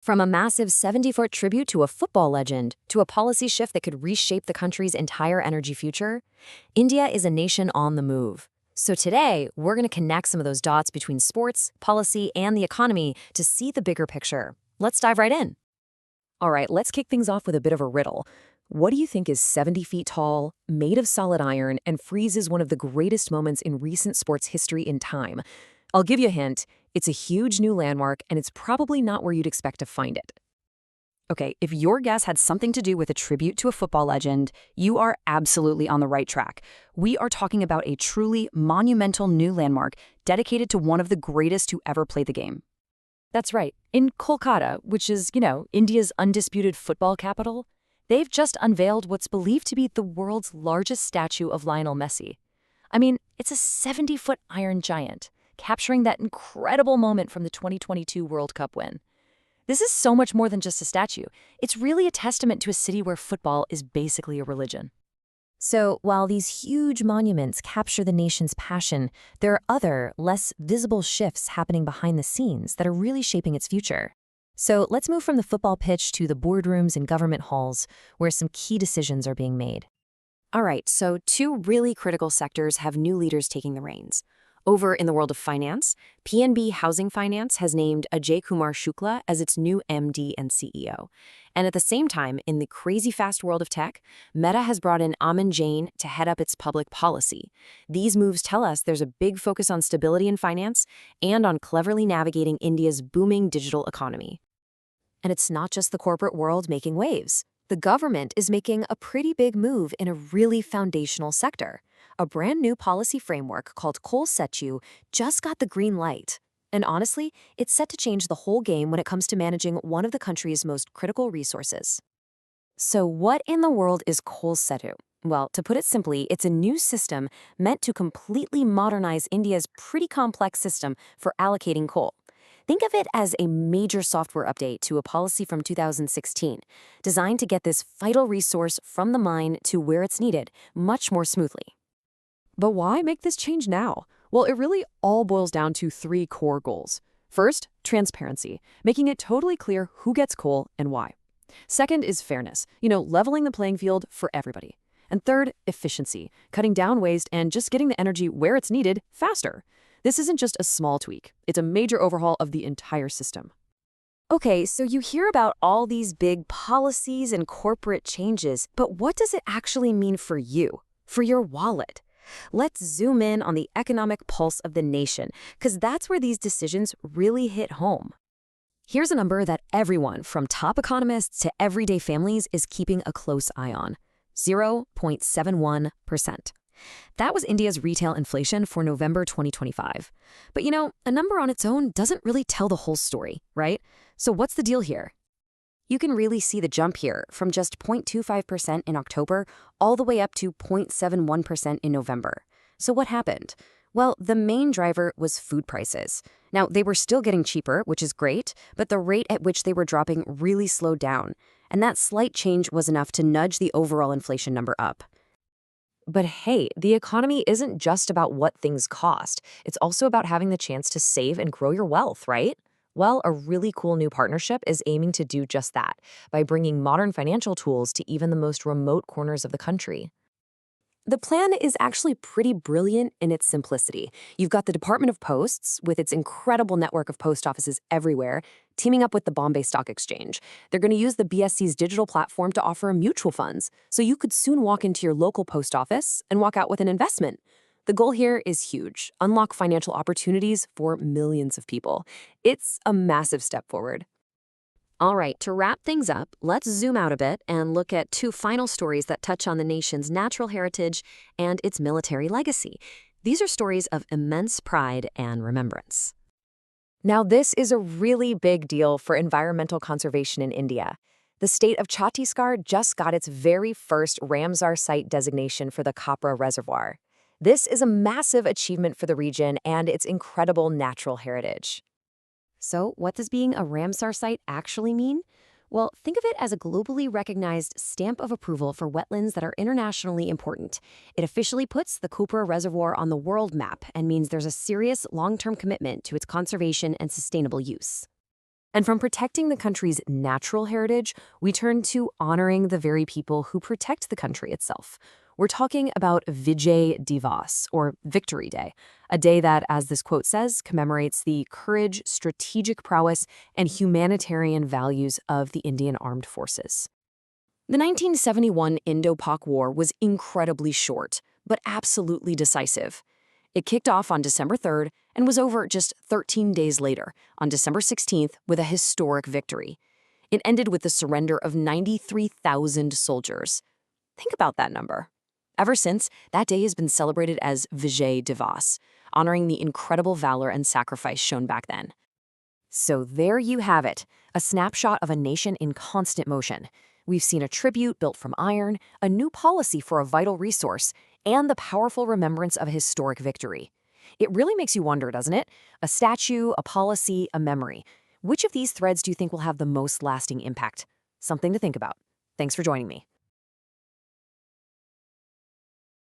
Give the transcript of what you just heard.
From a massive 70-foot tribute to a football legend to a policy shift that could reshape the country's entire energy future, India is a nation on the move. So today, we're going to connect some of those dots between sports, policy, and the economy to see the bigger picture. Let's dive right in. All right, let's kick things off with a bit of a riddle. What do you think is 70 feet tall, made of solid iron, and freezes one of the greatest moments in recent sports history in time? I'll give you a hint. It's a huge new landmark, and it's probably not where you'd expect to find it. Okay, if your guess had something to do with a tribute to a football legend, you are absolutely on the right track. We are talking about a truly monumental new landmark dedicated to one of the greatest to ever play the game. That's right. In Kolkata, which is, India's undisputed football capital, they've just unveiled what's believed to be the world's largest statue of Lionel Messi. I mean, it's a 70-foot iron giant, capturing that incredible moment from the 2022 World Cup win. This is so much more than just a statue. It's really a testament to a city where football is basically a religion. So while these huge monuments capture the nation's passion, there are other, less visible shifts happening behind the scenes that are really shaping its future. So let's move from the football pitch to the boardrooms and government halls, where some key decisions are being made. All right, so two really critical sectors have new leaders taking the reins. Over in the world of finance, PNB Housing Finance has named Ajay Kumar Shukla as its new MD and CEO. And at the same time, in the crazy fast world of tech, Meta has brought in Aman Jain to head up its public policy. These moves tell us there's a big focus on stability in finance and on cleverly navigating India's booming digital economy. And it's not just the corporate world making waves. The government is making a pretty big move in a really foundational sector. A brand new policy framework called conceptual just got the green light. And honestly, it's set to change the whole game when it comes to managing one of the country's most critical resources. So what in the world is conceptual? Well, to put it simply, it's a new system meant to completely modernize India's pretty complex system for allocating coal. Think of it as a major software update to a policy from 2016, designed to get this vital resource from the mine to where it's needed much more smoothly. But why make this change now? Well, it really all boils down to three core goals. First, transparency, making it totally clear who gets coal and why. Second is fairness, leveling the playing field for everybody. And third, efficiency, cutting down waste and just getting the energy where it's needed faster. This isn't just a small tweak. It's a major overhaul of the entire system. Okay, so you hear about all these big policies and corporate changes, but what does it actually mean for you, for your wallet? Let's zoom in on the economic pulse of the nation, because that's where these decisions really hit home. Here's a number that everyone, from top economists to everyday families, is keeping a close eye on: 0.71%. That was India's retail inflation for November 2025. But a number on its own doesn't really tell the whole story, right? So what's the deal here? You can really see the jump here from just 0.25% in October all the way up to 0.71% in November. So what happened? Well, the main driver was food prices. Now, they were still getting cheaper, which is great, but the rate at which they were dropping really slowed down. And that slight change was enough to nudge the overall inflation number up. But hey, the economy isn't just about what things cost. It's also about having the chance to save and grow your wealth, right? Well, a really cool new partnership is aiming to do just that by bringing modern financial tools to even the most remote corners of the country. The plan is actually pretty brilliant in its simplicity. You've got the Department of Posts, with its incredible network of post offices everywhere, teaming up with the Bombay Stock Exchange. They're going to use the BSC's digital platform to offer mutual funds, so you could soon walk into your local post office and walk out with an investment. The goal here is huge: unlock financial opportunities for millions of people. It's a massive step forward. All right, to wrap things up, let's zoom out a bit and look at two final stories that touch on the nation's natural heritage and its military legacy. These are stories of immense pride and remembrance. Now, this is a really big deal for environmental conservation in India. The state of Chhattisgarh just got its very first Ramsar Site designation for the Kapra Reservoir. This is a massive achievement for the region and its incredible natural heritage. So what does being a Ramsar site actually mean? Well, think of it as a globally recognized stamp of approval for wetlands that are internationally important. It officially puts the Kapra Reservoir on the world map and means there's a serious long-term commitment to its conservation and sustainable use. And from protecting the country's natural heritage, we turn to honoring the very people who protect the country itself. We're talking about Vijay Divas, or Victory Day, a day that, as this quote says, commemorates the courage, strategic prowess, and humanitarian values of the Indian Armed Forces. The 1971 Indo-Pak War was incredibly short, but absolutely decisive. It kicked off on December 3rd and was over just 13 days later, on December 16th, with a historic victory. It ended with the surrender of 93,000 soldiers. Think about that number. Ever since, that day has been celebrated as Vijay Divas, honoring the incredible valor and sacrifice shown back then. So there you have it, a snapshot of a nation in constant motion. We've seen a tribute built from iron, a new policy for a vital resource, and the powerful remembrance of a historic victory. It really makes you wonder, doesn't it? A statue, a policy, a memory. Which of these threads do you think will have the most lasting impact? Something to think about. Thanks for joining me.